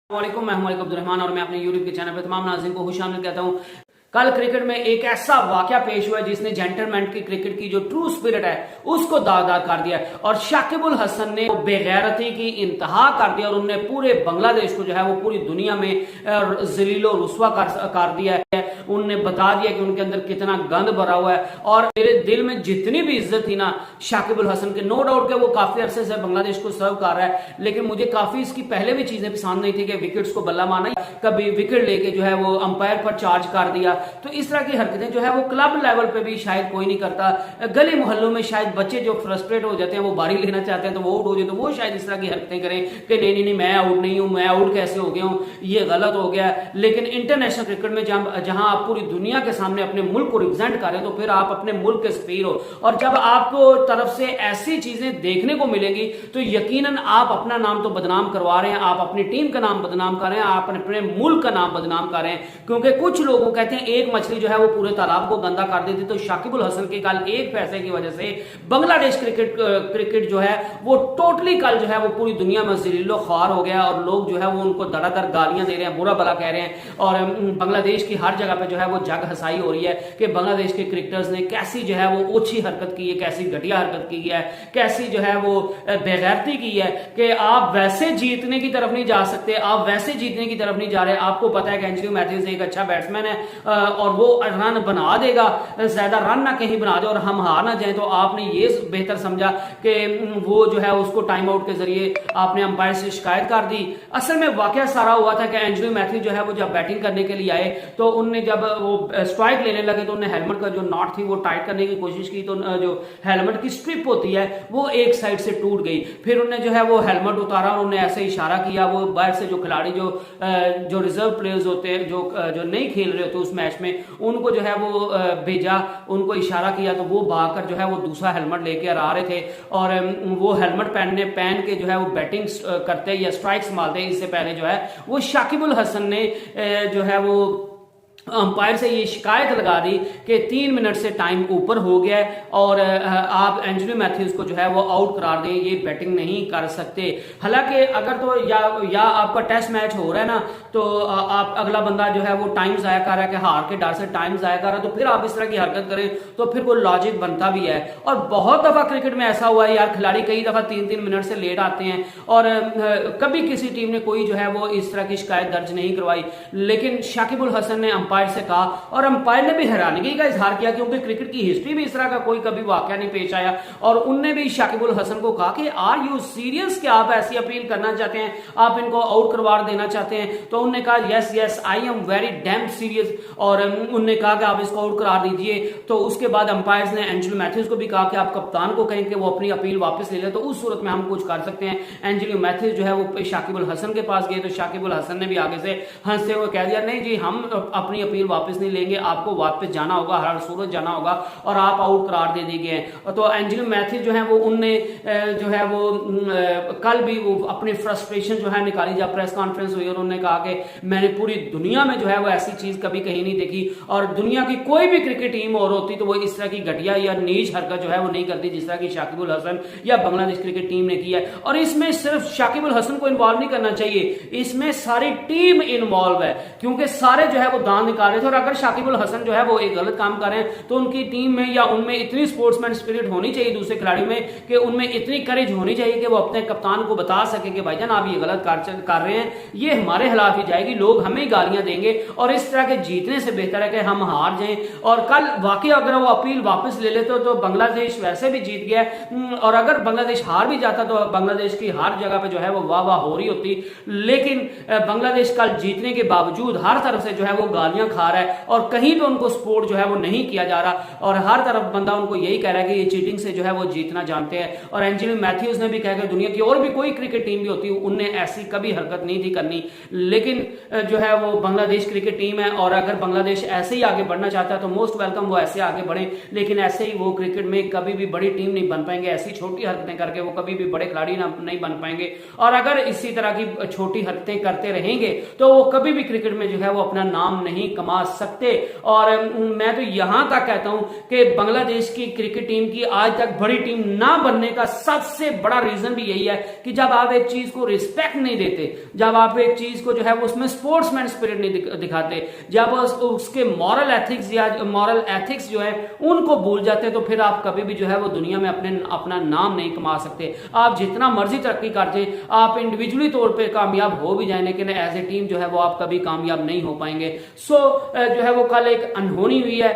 वालेकुम, मैं हूं मलिक अब्दुर्रहमान और मैं अपने यूट्यूब के चैनल पर तमाम नाज़रीन को खुशामदीद कहता हूं। कल क्रिकेट में एक ऐसा वाकया पेश हुआ जिसने जेंटलमैन की क्रिकेट की जो ट्रू स्पिरिट है उसको दागदार कर दिया और शाकिब अल हसन ने बेगैरती की इंतहा कर दिया और उन्होंने पूरे बांग्लादेश को जो है वो पूरी दुनिया में जलीलो रुस्वा कर दिया है। उनने बता दिया कि उनके अंदर कितना गंद भरा हुआ है और मेरे दिल में जितनी भी इज्जत थी ना शाकिब अल हसन के, नो डाउट के वो काफी अरसे से बांग्लादेश को सर्व कर रहा है, लेकिन मुझे काफी इसकी पहले भी चीजें पसंद नहीं थी कि विकेट्स को बल्ला मारना, कभी विकेट लेके जो है वो अंपायर पर चार्ज कर दिया। तो इस तरह की हरकतें जो है वो क्लब लेवल पे भी शायद कोई नहीं करता। गली मोहल्लों में शायद बच्चे जो फ्रस्ट्रेट हो जाते हैं, वो बारी लेना चाहते हैं तो वो आउट हो जाए, तो वो शायद इस तरह की हरकतें करें कि नहीं नहीं नहीं मैं आउट नहीं हूं, मैं आउट कैसे हो गया हूं, ये गलत हो गया। लेकिन इंटरनेशनल क्रिकेट में जहां आप पूरी दुनिया के सामने अपने मुल्क को रिप्रेजेंट करें तो फिर आप अपने मुल्क के सफीर हो, और जब आपको तरफ से ऐसी चीजें देखने को मिलेंगी तो यकीनन आप अपना नाम तो बदनाम करवा रहे हैं, आप अपनी टीम का नाम बदनाम कर रहे हैं, आप अपने मुल्क का नाम बदनाम कर रहे हैं। क्योंकि कुछ लोगों कहते हैं एक मछली जो है वो पूरे तालाब को गंदा कर देती, तो शाकिब अल हसन के कल एक फैसले की वजह से बांग्लादेश क्रिकेट जो है वो टोटली कल जो है वो पूरी दुनिया में जलीलो ख्वार हो गया और लोग जो है वो उनको धड़ाधड़ गालियां दे रहे हैं, बुरा भला कह रहे हैं। और बांग्लादेश की हर जगह पे जो है वो जग हसाई हो रही है कि बांग्लादेश के क्रिकेटर्स ने कैसी जो है वो ओछी हरकत की है, कैसी घटिया हरकत की है, कैसी जो है वो बेगैरती की है कि आप वैसे जीतने की तरफ नहीं जा सकते, आप वैसे जीतने की तरफ नहीं जा रहे। आपको पता है कि एंजेलो मैथ्यूज एक अच्छा बैट्समैन है और वो रन बना देगा, ज्यादा रन ना कहीं बना दे और हम हार ना जाए, तो आपने ये बेहतर समझा कि वो जो है उसको टाइम आउट के जरिए आपने अंपायर से शिकायत कर दी। असल में वाकया सारा हुआ था कि एंजेलो मैथ्यूज जो है वो जब बैटिंग करने के लिए आए तो उनने जब वो स्ट्राइक लेने लगे तो उन्हें हेलमेट का जो नॉट थी वो टाइट करने की कोशिश की, तो जो हेलमेट की स्ट्रिप होती है वो एक साइड से टूट गई। फिर उन्हें जो है वो हेलमेट उतारा और उन्हें ऐसे इशारा किया, वो बाहर से जो खिलाड़ी जो रिजर्व प्लेयर्स होते हैं जो नहीं खेल रहे होते उस मैच में, उनको जो है वो भेजा, उनको इशारा किया, तो वो भागकर जो है वो दूसरा हेलमेट लेके आ रहे थे और वो हेलमेट पहन के जो है वो बैटिंग करते या स्ट्राइक संभालते इससे पहले जो है वो शाकिब अल हसन ने जो है वो अंपायर से ये शिकायत लगा दी कि 3 मिनट से टाइम ऊपर हो गया है और आप एंजेलो मैथ्यूज को जो है वो आउट करार दें, ये बैटिंग नहीं कर सकते। हालांकि अगर तो या आपका टेस्ट मैच हो रहा है ना, तो आप अगला बंदा जो है वो टाइम जाया कर रहा है कि हार के डर से टाइम जाया कर रहा है, तो फिर आप इस तरह की हरकत करें तो फिर कोई लॉजिक बनता भी है। और बहुत दफा क्रिकेट में ऐसा हुआ है यार, खिलाड़ी कई दफा 3-3 मिनट से लेट आते हैं और कभी किसी टीम ने कोई जो है वो इस तरह की शिकायत दर्ज नहीं करवाई, लेकिन शाकिब अल हसन ने अंपायर से कहा और अंपायर ने भी हैरानगी का इजहार किया क्योंकि क्रिकेट की हिस्ट्री में इस तरह का कोई कभी वाकया नहीं पेश आया। और उनने भी शाकिब अल हसन को कहा कि आर यू सीरियस कि आप ऐसी अपील करना चाहते हैं, आप इनको आउट करवा देना चाहते हैं? तो उन्होंने कहा yes yes I am very dam serious, और उन्होंने कहा कि आप इसको आउट करा दीजिए। तो उसके बाद अंपायर्स ने एंजेलो मैथ्यूज को भी कहा कि आप कप्तान को कहें कि वो अपनी अपील वापस ले ले, तो उस सूरत में हम कुछ कर सकते हैं। एंजेलो मैथ्यूज जो है वो शाकिब अल हसन के पास गए तो शाकिब अल हसन ने भी आगे से हंसते हुए कह दिया नहीं जी हम अपनी अपील वापस नहीं लेंगे, आपको वापस जाना होगा, हर सूरत जाना होगा और आप आउट करार दे दिए गए। तो एंजेलो मैथ्यूज जो है वो उनने जो है वो कल भी वो अपनी फ्रस्ट्रेशन जो है निकाली जब प्रेस कॉन्फ्रेंस हुई और उन्होंने कहा कि मैंने पूरी दुनिया में जो है वो ऐसी चीज कभी कहीं नहीं देखी और दुनिया की कोई भी क्रिकेट टीम और होती तो वो इस तरह की घटिया या नीच हरकत जो है वो नहीं करती जिस तरह की शाकिब अल हसन या बांग्लादेश क्रिकेट टीम ने किया है। और इसमें सिर्फ शाकिब अल हसन को इन्वॉल्व नहीं करना चाहिए, इसमें सारी टीम इन्वॉल्व है क्योंकि सारे जो है वो दांत निकाल रहे थे। और अगर शाकिब अल हसन जो है वो एक गलत काम कर रहे हैं तो उनकी टीम में या उनमें इतनी स्पोर्ट्समैन स्पिरिट होनी चाहिए दूसरे खिलाड़ियों में कि उनमें इतनी करेज होनी चाहिए कि वो अपने कप्तान को बता सके कि भाईजान आप ये गलत कर रहे हैं, ये हमारे खिलाफ ही जाएगी, लोग हमें गालियां देंगे और इस तरह के जीतने से बेहतर है कि हम हार जाएं। और कल वाकई अगर वो अपील वापस ले लेते तो बांग्लादेश वैसे भी जीत गया और अगर बांग्लादेश हार भी जाता तो बांग्लादेश की हर जगह पे जो है वो वाह वाह हो रही होती। लेकिन बांग्लादेश कल जीतने के बावजूद हर तरफ से जो है वो गालियां खा रहा है और कहीं पे उनको सपोर्ट जो है वो नहीं किया जा रहा और हर तरफ बंदा उनको यही कह रहा है कि ये चीटिंग से जो है वो जीतना जानते हैं। और एंजेलो मैथ्यूज ने भी कहा कि दुनिया की और भी कोई क्रिकेट टीम भी होती उनने ऐसी कभी हरकत नहीं थी करनी, लेकिन जो है वो बांग्लादेश क्रिकेट टीम है और अगर बांग्लादेश ऐसे ही आगे बढ़ना चाहता है तो मोस्ट वेलकम वो ऐसे आगे बढ़े, लेकिन ऐसे ही वो क्रिकेट में कभी भी बड़ी टीम नहीं बन पाएंगे, ऐसी छोटी हरकतें करके वो कभी भी बड़े खिलाड़ी नहीं बन पाएंगे। और अगर इसी तरह की छोटी हरकतें करते रहेंगे तो वो कभी भी क्रिकेट में जो है वो अपना नाम नहीं नहीं कमा सकते। और मैं तो यहां तक कहता हूं कि बांग्लादेश की क्रिकेट टीम की आज तक बड़ी टीम ना बनने का सबसे बड़ा रीजन भी यही है कि जब आप एक चीज को रिस्पेक्ट नहीं देते, जब आप एक चीज को जो है वो उसमें स्पोर्ट्समैन स्पिरिट नहीं दिखाते, जब उसके मॉरल एथिक्स या मॉरल एथिक्स जो है उनको भूल जाते, तो फिर आप कभी भी जो है वो दुनिया में अपना नाम नहीं कमा सकते। आप जितना मर्जी तरक्की करते, आप इंडिविजुअली तौर पे कामयाब हो भी जाए, लेकिन एज ए टीम जो है वो आप कभी कामयाब नहीं हो पाएंगे। सो जो है वो कल एक अनहोनी हुई है,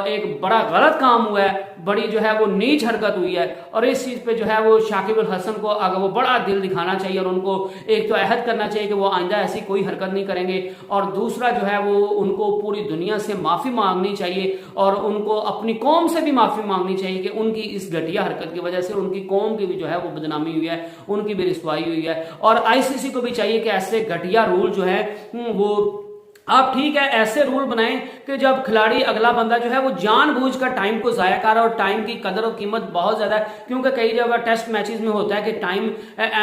एक बड़ा गलत काम हुआ है, बड़ी जो है वो नीच हरकत हुई है, और इस चीज पे जो है वो शाकिब अल हसन को अगर वो बड़ा दिल दिखाना चाहिए और उनको एक तो अहद करना चाहिए कि वो आइंदा ऐसी कोई हरकत नहीं करेंगे, और दूसरा जो है वो उनको पूरी दुनिया से माफी मांगनी चाहिए और उनको अपनी कौम से भी माफी मांगनी चाहिए कि उनकी इस घटिया हरकत की वजह से उनकी कौम की भी जो है वो बदनामी हुई है, उनकी भी रिसवाई हुई है। और आईसीसी को भी चाहिए कि ऐसे घटिया रूल जो है वो आप ठीक है ऐसे रूल बनाएं कि जब खिलाड़ी अगला बंदा जो है वो जानबूझकर टाइम को जाया कर रहा है, और टाइम की कदर और कीमत बहुत ज्यादा है, क्योंकि कई जगह टेस्ट मैचेस में होता है कि टाइम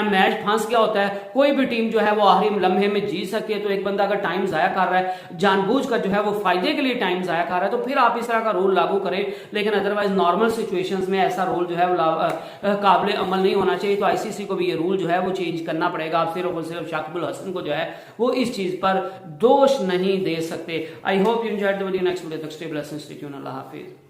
मैच फंस गया होता है, कोई भी टीम जो है वो आखिरी लम्हे में जीत सकती है। तो एक बंदा अगर टाइम जाया कर रहा है जानबूझकर जो है वो फायदे के लिए टाइम जाया कर रहा है, तो फिर आप इस तरह का रूल लागू करें, लेकिन अदरवाइज नॉर्मल सिचुएशंस में ऐसा रूल जो है वो काबिल अमल नहीं होना चाहिए। तो आईसीसी को भी ये रूल जो है वो चेंज करना पड़ेगा। आप सिर्फ और सिर्फ शाकिब अल हसन को जो है वो इस चीज पर दोष नहीं दे सकते। I hope you enjoyed the video. Next video, stay blessed and stay tuned. Allah Hafiz.